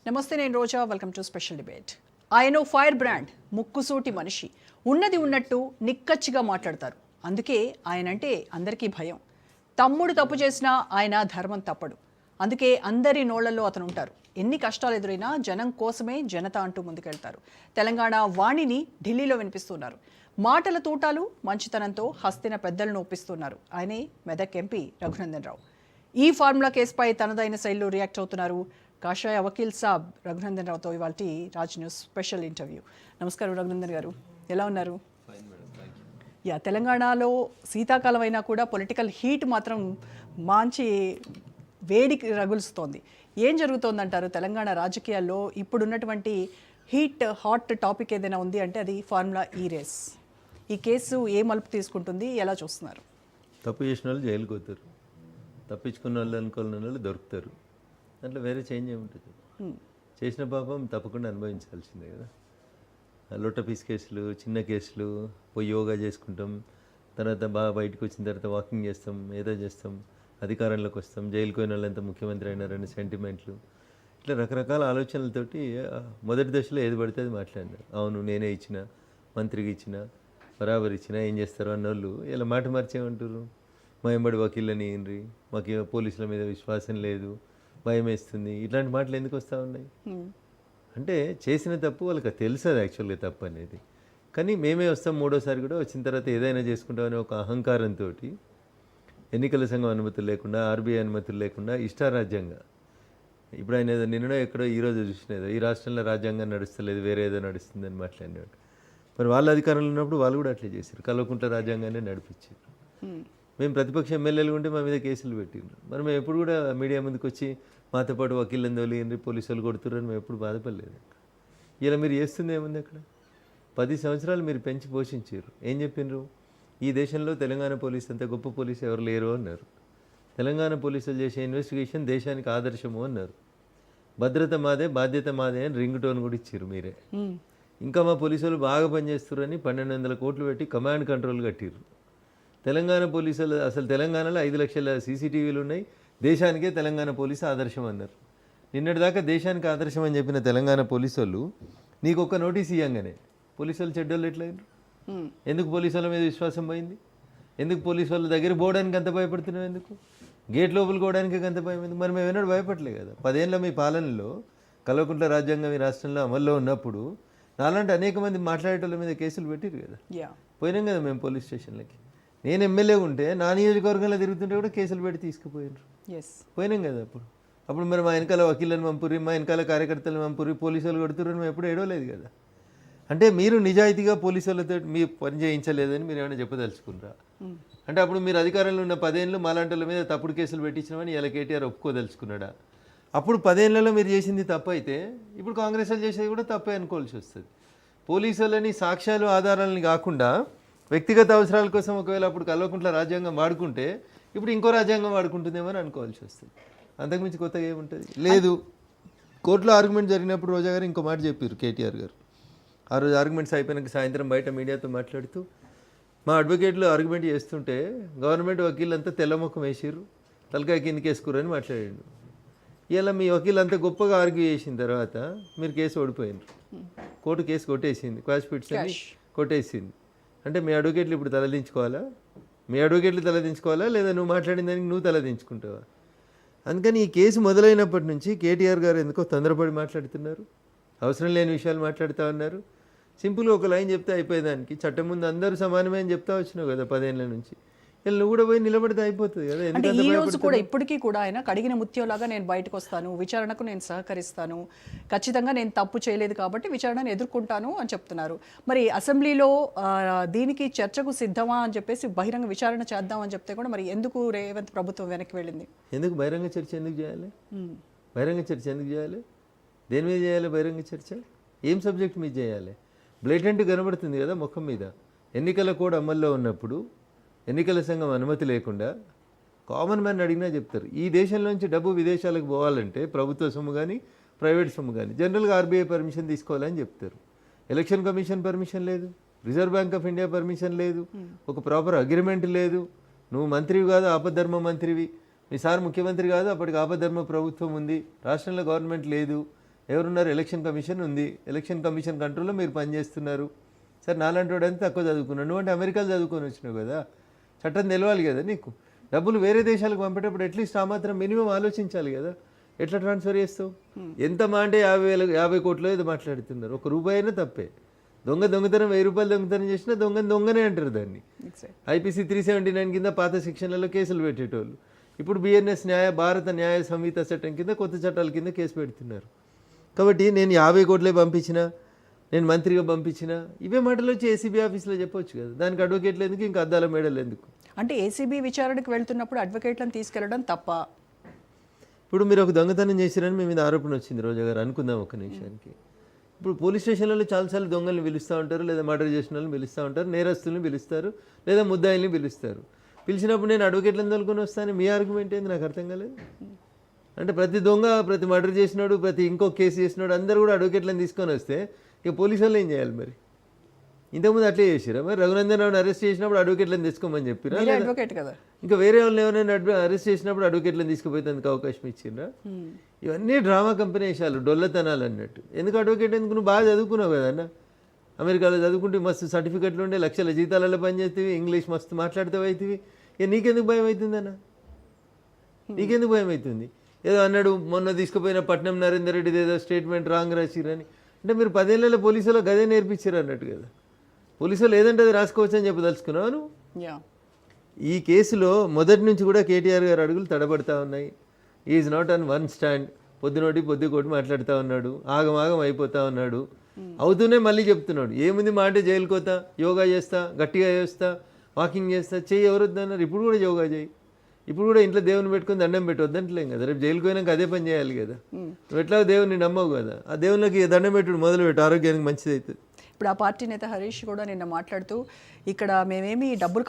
నమస్తే, నేను Roja. Welcome to special debate. ఆయన ఫైర్ బ్రాండ్, ముక్కుసూటి మనిషి, ఉన్నది ఉన్నట్టు నిక్కచ్చిగా మాట్లాడతారు. అందుకే ఆయన అంటే అందరికీ భయం. తమ్ముడు తప్పు చేసినా ఆయన ధర్మం తప్పడు. అందుకే అందరి నోళ్లలో అతను ఉంటారు. ఎన్ని కష్టాలు ఎదురైనా జనం కోసమే జనత అంటూ ముందుకెళ్తారు. తెలంగాణ వాణిని ఢిల్లీలో వినిపిస్తున్నారు. మాటల తూటాలు, మంచితనంతో హస్తిన పెద్దలను ఒప్పిస్తున్నారు. ఆయనే మెదక్ ఎంపీ రఘునందన్ రావు. ఈ ఫార్ములా కేసుపై తనదైన శైలిలో రియాక్ట్ అవుతున్నారు కాషాయ వకీల్ సాబ్ రఘునందన్ రావుతో ఇవాళ రాజ్ న్యూస్ స్పెషల్ ఇంటర్వ్యూ. నమస్కారం రఘునందన్ గారు, ఎలా ఉన్నారు? తెలంగాణలో శీతాకాలం అయినా కూడా పొలిటికల్ హీట్ మాత్రం మంచి వేడికి రగులుస్తోంది. ఏం జరుగుతోందంటారు తెలంగాణ రాజకీయాల్లో? ఇప్పుడున్నటువంటి హాట్ టాపిక్ ఏదైనా ఉంది అంటే అది ఫార్ములా ఈ రేస్. ఈ కేసు ఏ మలుపు తీసుకుంటుంది, ఎలా చూస్తున్నారు? తప్పు చేసిన వాళ్ళు జైలుకి పోతారు, తప్పించుకున్న వాళ్ళు అనుకున్న వాళ్ళు దొరుకుతారు. దాంట్లో వేరే చేంజ్ ఏముంటుంది? చేసిన పాపం తప్పకుండా అనుభవించాల్సిందే కదా. లొట్ట పీస్ కేసులు, చిన్న కేసులు, పోయి యోగా చేసుకుంటాం, తర్వాత బాగా బయటకు వచ్చిన తర్వాత వాకింగ్ చేస్తాం, ఏదో చేస్తాం, అధికారంలోకి వస్తాం, జైలుకి పోయిన వాళ్ళు ఎంత ముఖ్యమంత్రి అయినారని సెంటిమెంట్లు, ఇట్లా రకరకాల ఆలోచనలతోటి మొదటి దశలో ఏది పడితే అది మాట్లాడినారు. అవును నేనే ఇచ్చిన, మంత్రికి ఇచ్చిన, బరాబర్ ఇచ్చిన, ఏం చేస్తారు అన్నోళ్ళు ఇలా మాట మార్చేమంటారు. మా ఎంబడి వకీళ్ళని ఏంరి, మాకు పోలీసుల మీద విశ్వాసం లేదు, భయం వేస్తుంది, ఇట్లాంటి మాటలు ఎందుకు వస్తూ ఉన్నాయి? అంటే చేసిన తప్పు వాళ్ళకి తెలుస్తుంది యాక్చువల్గా తప్పు అనేది. కానీ మేమే వస్తాం మూడోసారి కూడా, వచ్చిన తర్వాత ఏదైనా చేసుకుంటామనే ఒక అహంకారంతో ఎన్నికల సంఘం అనుమతులు లేకుండా, ఆర్బీఐ అనుమతులు లేకుండా ఇష్టారాజ్యంగా, ఇప్పుడు ఆయన ఏదో నిన్నడో ఎక్కడో ఈరోజు చూసినేదో ఈ రాష్ట్రంలో రాజ్యాంగం నడుస్తలేదు, వేరే ఏదో నడుస్తుందని మాట్లాడినాడు. మరి వాళ్ళ అధికారంలో ఉన్నప్పుడు వాళ్ళు కూడా అట్లే చేశారు, కల్వకుంట్ల రాజ్యాంగాన్ని నడిపించారు. మేము ప్రతిపక్ష ఎమ్మెల్యేలు ఉంటే మా మీద కేసులు పెట్టిండ్రు. మరి మేము ఎప్పుడు కూడా మీడియా ముందుకు వచ్చి మాతో పాటు వకీళ్ళని తోలిండ్రి, పోలీసులు కొడుతుర్రని మేము ఎప్పుడు బాధపడలేదు. ఇలా మీరు చేస్తుంది ఏముంది అక్కడ? 10 సంవత్సరాలు మీరు పెంచి పోషించారు. ఏం చెప్పిండ్రు? ఈ దేశంలో తెలంగాణ పోలీసు అంత గొప్ప పోలీసు ఎవరు లేరు అన్నారు. తెలంగాణ పోలీసులు చేసే ఇన్వెస్టిగేషన్ దేశానికి ఆదర్శము అన్నారు. భద్రత మాదే, బాధ్యత మాదే అని రింగ్ టోన్ కూడా ఇచ్చారు మీరే. ఇంకా మా పోలీసులు బాగా పనిచేస్తున్నారని 1200 కోట్లు పెట్టి కమాండ్ కంట్రోల్ కట్టిర్రు. తెలంగాణ పోలీసులు అసలు తెలంగాణలో 5 లక్షల సీసీటీవీలు ఉన్నాయి, దేశానికే తెలంగాణ పోలీసు ఆదర్శం అన్నారు. నిన్నటిదాకా దేశానికి ఆదర్శం అని చెప్పిన తెలంగాణ పోలీసు వాళ్ళు నీకు ఒక్క నోటీస్ ఇవ్వగానే పోలీసు వాళ్ళు చెడ్డోళ్ళు ఎట్లయినారు? ఎందుకు పోలీసు వాళ్ళ మీద విశ్వాసం పోయింది? ఎందుకు పోలీసు వాళ్ళ దగ్గర పోవడానికి అంత భయపడుతున్నావు? ఎందుకు గేట్ లోపలికి పోవడానికి అంత భయం ఎందుకు? మరి మేము ఏనాడు భయపడలే కదా. 10 ఏళ్ళ మీ పాలనలో కల్వకుంట్ల రాజ్యాంగం ఈ రాష్ట్రంలో అమల్లో ఉన్నప్పుడు నాలాంటి అనేక మంది మాట్లాడేటోళ్ళ మీద కేసులు పెట్టిరు కదా. పోయినాం కదా మేము పోలీస్ స్టేషన్లకి. నేను ఎమ్మెల్యే ఉంటే నా నియోజకవర్గంలో తిరుగుతుంటే కూడా కేసులు పెట్టి తీసుకుపోయినారు. పోయినాం కదా. అప్పుడు మరి మా వెనకాల వకీళ్ళని పంపురి, మా వెనకాల కార్యకర్తలను పంపురి, పోలీసులు కొడుతుర్రని మేము ఎప్పుడు ఏడవలేదు కదా. అంటే మీరు నిజాయితీగా పోలీసు వాళ్ళతో మీ పని చేయించలేదని మీరు ఏమైనా చెప్పదలుచుకున్నారా? అంటే అప్పుడు మీరు అధికారంలో ఉన్న 10 ఏళ్ళు మాలాంటి వాళ్ళ మీద తప్పుడు కేసులు పెట్టించినామని ఇలా కేటీఆర్ ఒప్పుకోదలుచుకున్నాడా? అప్పుడు 10 ఏళ్లలో మీరు చేసింది తప్పు అయితే ఇప్పుడు కాంగ్రెస్ వాళ్ళు చేసేది కూడా తప్పే అనుకోవాల్సి వస్తుంది. పోలీసు వాళ్ళని సాక్ష్యాలు ఆధారాలని కాకుండా వ్యక్తిగత అవసరాల కోసం ఒకవేళ అప్పుడు కల్వకుంట్ల రాజ్యాంగం వాడుకుంటే ఇప్పుడు ఇంకో రాజ్యాంగం వాడుకుంటుందేమో అని అనుకోవాల్సి వస్తుంది. అంతకుమించి కొత్తగా ఏముంటుంది? లేదు. కోర్టులో ఆర్గ్యుమెంట్ జరిగినప్పుడు రోజా గారు ఇంకో మాట చెప్పారు కేటీఆర్ గారు. ఆ రోజు ఆర్గ్యుమెంట్స్ అయిపోయినాక సాయంత్రం బయట మీడియాతో మాట్లాడుతూ మా అడ్వకేట్లు ఆర్గ్యుమెంట్ చేస్తుంటే గవర్నమెంట్ వకీళ్ళంతా తెల్లముఖం వేసిర్రు, తలకాయ కిందకి వేసుకురని మాట్లాడాడు. ఇలా మీ వకీలు అంత గొప్పగా ఆర్గ్యూ చేసిన తర్వాత మీరు కేసు ఓడిపోయినారు. కోర్టు కేసు కొట్టేసింది, క్వాష్ పిట్స్ అని కొట్టేసింది. అంటే మీ అడ్వకేట్లు ఇప్పుడు తలదించుకోవాలా? మీ అడ్వకేట్లు తలదించుకోవాలా లేదా నువ్వు మాట్లాడిన దానికి నువ్వు తలదించుకుంటావా? అందుకని ఈ కేసు మొదలైనప్పటి నుంచి కేటీఆర్ గారు ఎందుకో తొందరపడి మాట్లాడుతున్నారు, అవసరం లేని విషయాలు మాట్లాడుతూ ఉన్నారు. సింపుల్గా ఒక లైన్ చెప్తే అయిపోయేదానికి చట్టం ముందు అందరూ సమానమే అని చెప్తా వచ్చినావు కదా 10 ఏళ్ళ నుంచి. నువ్వు కూడా పోయి నిలబడితే అయిపోతుంది కదా. అంటే ఈ రోజు కూడా ఇప్పటికీ కూడా ఆయన కడిగిన ముత్యంలాగా నేను బయటకు వస్తాను, విచారణకు నేను సహకరిస్తాను, ఖచ్చితంగా నేను తప్పు చేయలేదు కాబట్టి విచారణను ఎదుర్కొంటాను అని చెప్తున్నారు. మరి అసెంబ్లీలో దీనికి చర్చకు సిద్ధమా అని చెప్పేసి బహిరంగ విచారణ చేద్దాం అని చెప్తే కూడా మరి ఎందుకు రేవంత్ ప్రభుత్వం వెనక్కి వెళ్ళింది? ఎందుకు బహిరంగ చర్చ ఎందుకు చేయాలి? బహిరంగ చర్చ ఎందుకు చేయాలి? దేని మీద చేయాలి బహిరంగ చర్చ? ఏం సబ్జెక్ట్ మీద చేయాలి? బ్లేటెంట్ కనబడుతుంది కదా ముఖం మీద. ఎన్నికల కోడ్ అమల్లో ఉన్నప్పుడు ఎన్నికల సంఘం అనుమతి లేకుండా కామన్ మ్యాన్ అడిగినా చెప్తారు. ఈ దేశంలోంచి డబ్బు విదేశాలకు పోవాలంటే ప్రభుత్వ సొమ్ము కానీ ప్రైవేట్ సొమ్ము కానీ జనరల్గా ఆర్బీఐ పర్మిషన్ తీసుకోవాలని చెప్తారు. ఎలక్షన్ కమిషన్ పర్మిషన్ లేదు, reserve bank of India permission లేదు, ఒక ప్రాపర్ అగ్రిమెంట్ లేదు. నువ్వు మంత్రివి కాదు, ఆపద్ధర్మ మంత్రివి. మీ సార్ ముఖ్యమంత్రి కాదు, అప్పటికి ఆపద్ధర్మ ప్రభుత్వం ఉంది, రాష్ట్రంలో గవర్నమెంట్ లేదు, ఎవరున్నారు? ఎలక్షన్ కమిషన్ ఉంది. ఎలక్షన్ కమిషన్ కంట్రోల్లో మీరు పనిచేస్తున్నారు. సరే నాలాంటి వాడు తక్కువ చదువుకున్నాడు, నువ్వంటే అమెరికాలో చదువుకొని వచ్చినావు కదా, చట్టం తెలవాలి కదా నీకు. డబ్బులు వేరే దేశాలకు పంపేటప్పుడు అట్లీస్ట్ ఆ మాత్రం మినిమం ఆలోచించాలి కదా, ఎట్లా ట్రాన్స్ఫర్ చేస్తావు? ఎంత మా అంటే 50 కోట్లు ఏదో మాట్లాడుతున్నారు, ₹1 అయినా తప్పే. దొంగతనం ₹1000 దొంగతనం చేసినా దొంగనే అంటారు దాన్ని. IPC 379 కింద పాత శిక్షణలలో కేసులు పెట్టేటోళ్ళు ఇప్పుడు BNS భారత న్యాయ సంహిత చట్టం కింద కొత్త చట్టాల కింద కేసు పెడుతున్నారు. కాబట్టి నేను 50 కోట్లే పంపించిన, నేను మంత్రిగా పంపించిన, ఇవే మాటలు వచ్చి ACB ఆఫీస్లో చెప్పొచ్చు కదా. దానికి అడ్వకేట్లు ఎందుకు, ఇంకా అద్దాల మేడలు ఎందుకు? అంటే ACB విచారణకు వెళ్తున్నప్పుడు అడ్వకేట్లను తీసుకెళ్లడం తప్ప? ఇప్పుడు మీరు ఒక దొంగతనం చేసిరని మీ మీద ఆరోపణ వచ్చింది రోజా గారు, అనుకుందాం ఒక నిమిషానికి. ఇప్పుడు పోలీస్ స్టేషన్లలో చాలాసార్లు దొంగల్ని పిలుస్తూ ఉంటారు, లేదా మర్డర్ చేసిన వాళ్ళని పిలుస్తూ ఉంటారు, నేరస్తుల్ని పిలుస్తారు, లేదా ముద్దాయిల్ని పిలుస్తారు. పిలిచినప్పుడు నేను అడ్వకేట్లను తోలుకొని వస్తాను, మీ ఆర్గ్యుమెంట్ ఏంది నాకు అర్థం కాలేదు. అంటే ప్రతి దొంగ, ప్రతి మర్డర్ చేసినాడు, ప్రతి ఇంకో కేసు చేసినాడు అందరూ కూడా అడ్వకేట్లను తీసుకొని వస్తే ఇక పోలీసు వాళ్ళు ఏం చేయాలి మరి? ఇంతకుముందు అట్లే చేసిరా మరి? రఘునందన్ రావుని అరెస్ట్ చేసినప్పుడు అడ్వకేట్లను తెచ్చుకోమని చెప్పిరా? అడ్వకేట్ కదా. ఇంకా వేరే వాళ్ళని ఎవరైనా అరెస్ట్ చేసినప్పుడు అడ్వకేట్లను తీసుకుపోయేందుకు అవకాశం ఇచ్చిండ్రా? ఇవన్నీ డ్రామా కంపెనీ వేషాలు, డొల్లతనాలు అన్నట్టు. ఎందుకు అడ్వకేట్ ఎందుకు? నువ్వు బాగా చదువుకున్నావు కదన్న, అమెరికాలో చదువుకుంటే మస్తు సర్టిఫికెట్లు ఉండే, లక్షల జీతాలలో పనిచేస్తేవి, ఇంగ్లీష్ మస్తు మాట్లాడుతావు అవుతుంది. ఇక నీకెందుకు భయం అవుతుందన్న? నీకెందుకు భయం అవుతుంది? ఏదో అన్నాడు మొన్న తీసుకుపోయిన పట్నం నరేందర్ రెడ్డిది ఏదో స్టేట్మెంట్ రాంగ్ రాసిరని. అంటే మీరు 10 ఏళ్ళలో పోలీసులో గదే నేర్పించారు అన్నట్టు కదా. పోలీసులు ఏదంటే అది రాసుకోవచ్చు అని చెప్పదలుచుకున్నావు నువ్వు. ఈ కేసులో మొదటి నుంచి కూడా కేటీఆర్ గారు అడుగులు తడబడతా ఉన్నాయి. Is not on one stand. పొద్దుకోటి మాట్లాడుతూ ఉన్నాడు, ఆగమాగం అయిపోతా ఉన్నాడు. అవుతూనే మళ్ళీ చెప్తున్నాడు, ఏముంది మా అంటే జైలుకి పోతా, యోగా చేస్తా, గట్టిగా చేస్తా, వాకింగ్ చేస్తా, చెయ్యి ఎవరొద్దన్నారు. ఇప్పుడు కూడా యోగా చేయి, ఇప్పుడు కూడా ఇంట్లో దేవుని పెట్టుకొని దండం పెట్టొద్దంటలేం కదా. రేపు జైలుకి పోయినాక అదే పని చేయాలి కదా. నువ్వు ఎట్లా దేవుని నమ్మవు కదా, ఆ దేవునికి దండం పెట్టుడు మొదలుపెట్టు, ఆరోగ్యానికి మంచిది అవుతుంది. ఇప్పుడు ఆ పార్టీ నేత హరీష్ కూడా నిన్న మాట్లాడుతూ ఇక్కడ మేమేమి డబ్బులు